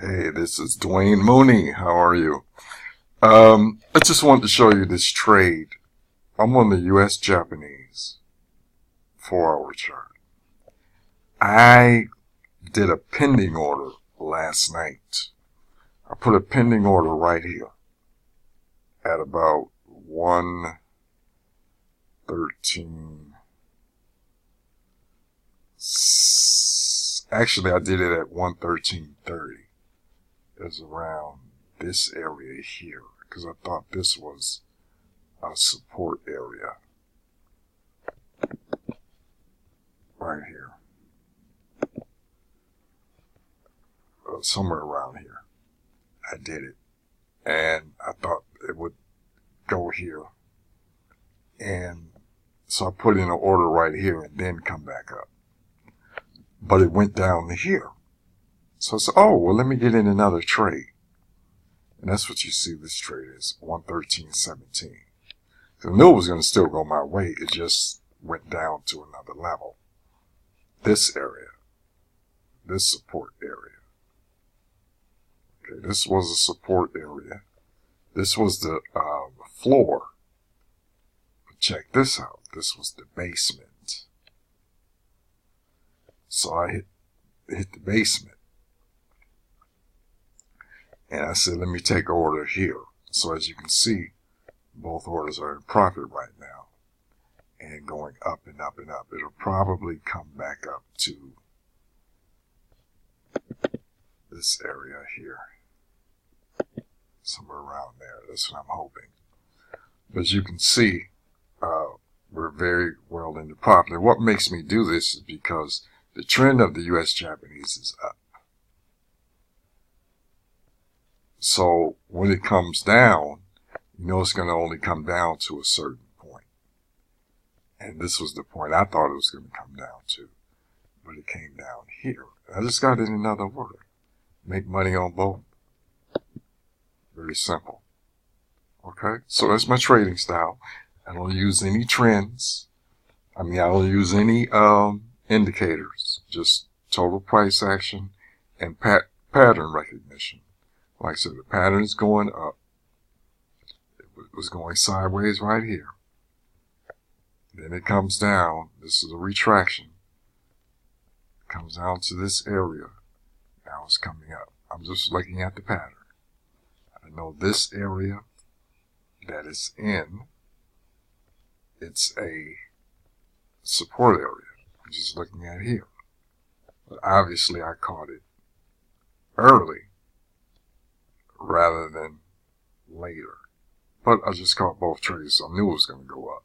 Hey, this is Dwayne Mooney. How are you? I just wanted to show you this trade. I'm on the US Japanese 4-hour chart. I did a pending order last night. I put a pending order right here at about 113. Actually, I did it at 113.30. It's around this area here because I thought this was a support area right here, somewhere around here. I did it, and I thought it would go here, and so I put in an order right here and then come back up, but it went down to here. So I said, oh, well, let me get in another trade. And that's what you see this trade is, 113.17. So I knew it was going to still go my way. It just went down to another level. This area, this support area. Okay, this was a support area. This was the floor. But check this out. This was the basement. So I hit the basement. And I said, let me take an order here. So as you can see, both orders are in profit right now. And going up and up and up. It'll probably come back up to this area here. Somewhere around there. That's what I'm hoping. But as you can see, we're very well into profit. And what makes me do this is because the trend of the US Japanese is up. So when it comes down, you know it's going to only come down to a certain point. And this was the point I thought it was going to come down to. But it came down here. I just got in another order. Make money on both. Very simple. Okay? So that's my trading style. I don't use any trends. I don't use any indicators. Just total price action and pattern recognition. Like I said, the pattern is going up. It was going sideways right here. Then it comes down. This is a retraction. It comes down to this area. Now it's coming up. I'm just looking at the pattern. I know this area that it's in, it's a support area. I'm just looking at here. But obviously I caught it early rather than later. But I just caught both trades, so I knew it was going to go up.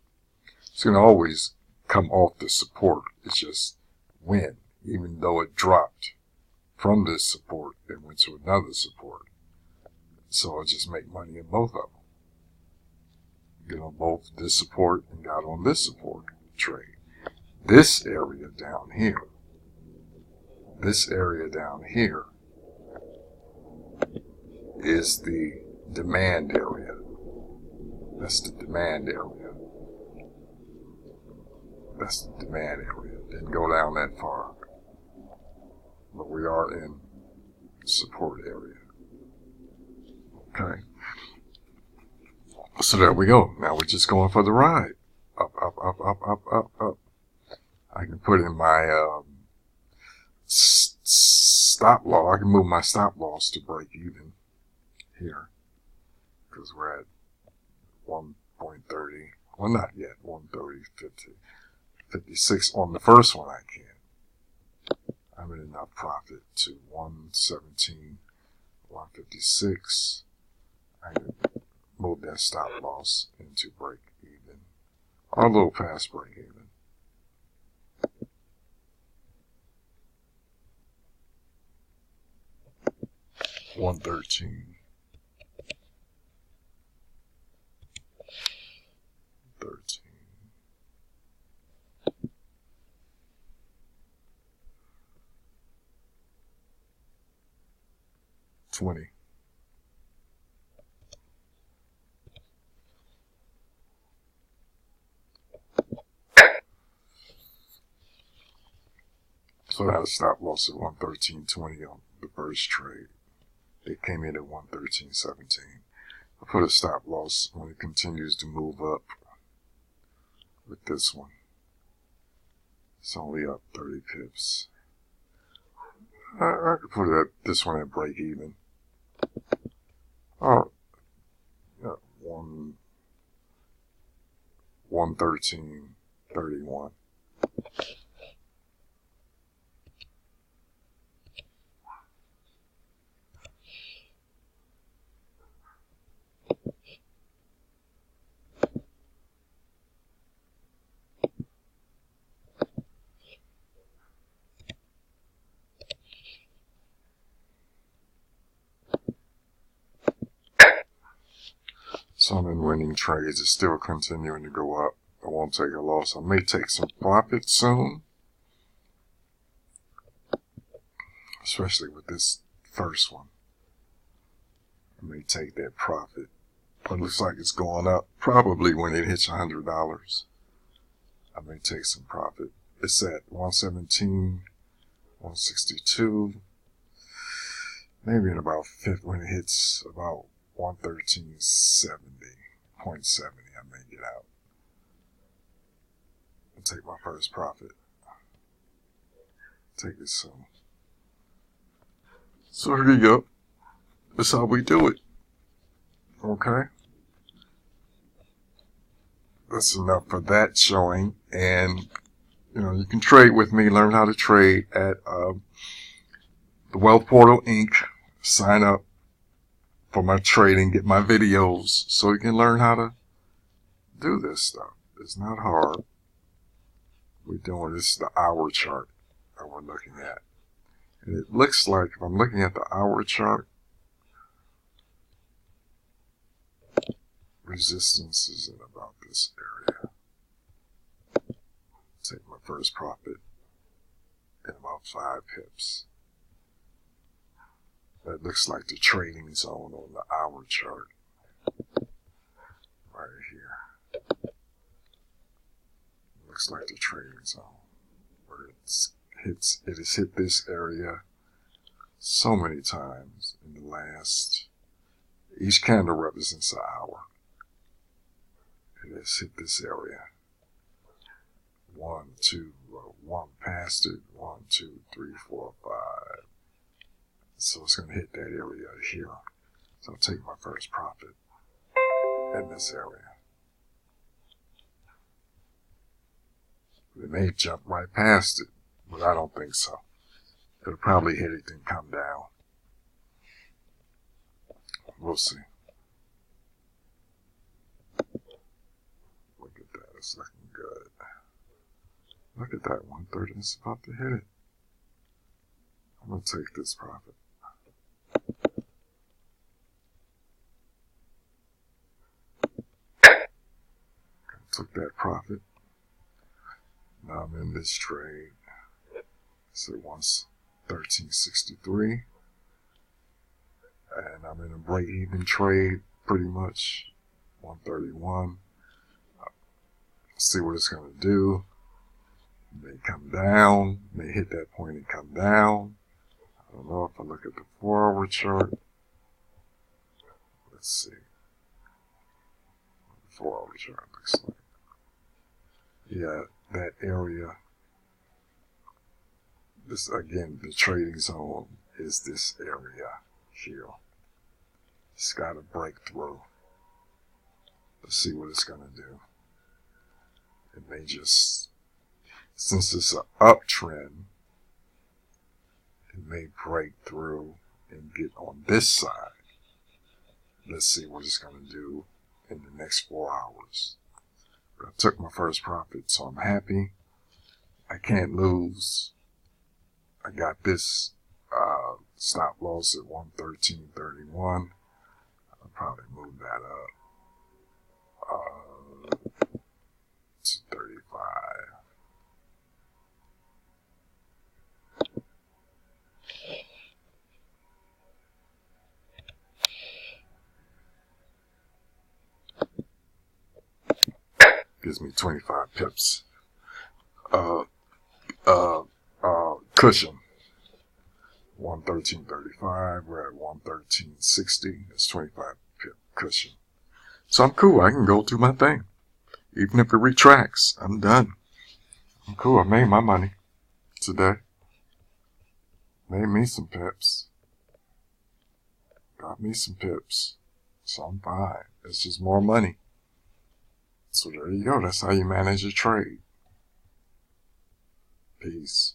It's going to always come off the support. It's just when, even though it dropped from this support, it went to another support. So I just make money in both of them. Get on both this support and got on this support trade. This area down here, is the demand area. That's the demand area. That's the demand area. Didn't go down that far. But we are in support area. Okay. So there we go. Now we're just going for the ride. Up, up, up, up, up, up, up. I can put in my stop loss. I can move my stop loss to break even here. Because we're at 1.30. Well, not yet. 130, 50, 56. On the first one, I can. I'm in enough profit to 117, 156. I can move that stop loss into break even. Or a little past break even. 113. 13. 20. So I had a stop loss at 113.20 on the first trade. It came in at 113.17. I'll put a stop loss when it continues to move up with this one. It's only up 30 pips. I could put this one at break even. Oh, yeah, 113.31. So I'm in winning trades. It's still continuing to go up. I won't take a loss. I may take some profit soon, especially with this first one. I may take that profit. But it looks like it's going up. Probably when it hits $100, I may take some profit. It's at 117, 162. Maybe in about when it hits about 113.70, 0.70, I may get out and take my first profit. Take it soon. So here you go. That's how we do it. Okay. That's enough for that showing. And, you can trade with me, learn how to trade at the Wealth Portal Inc. Sign up for my trading, get my videos so you can learn how to do this stuff. It's not hard. We're doing this, the hour chart that we're looking at. And it looks like, if I'm looking at the hour chart, resistance is in about this area. Take my first profit in about 5 pips. That looks like the trading zone on the hour chart. Right here. Looks like the trading zone. Where it has hit this area so many times in the last. Each candle represents an hour. It has hit this area. 1, 2, 1 past it. 1, 2, 3, 4, 5. So it's going to hit that area here. So I'll take my first profit in this area. It may jump right past it, but I don't think so. It'll probably hit it and come down. We'll see. Look at that. It's looking good. Look at that. 130. It's about to hit it. I'm going to take this profit. Took that profit. Now I'm in this trade. It's at 113.63. And I'm in a break-even trade, pretty much. 131. See what it's going to do. It may come down. May hit that point and come down. I don't know if I look at the 4-hour chart. Let's see. The 4-hour chart looks like. Yeah, that area. This, again, the trading zone is this area here. It's got to break through. Let's see what it's going to do. It may just, since it's an uptrend, it may break through and get on this side. Let's see what it's going to do in the next 4 hours. I took my first profit, so I'm happy. I can't lose. I got this stop loss at 113.31. I'll probably move that up to 35. Gives me 25 pips. Cushion. 113. 113.35. We're at 113.60. That's 25 pip cushion. So I'm cool. I can go do my thing. Even if it retracts, I'm done. I'm cool. I made my money today. Made me some pips. Got me some pips. So I'm fine. It's just more money. So there you go. That's how you manage your trade. Peace.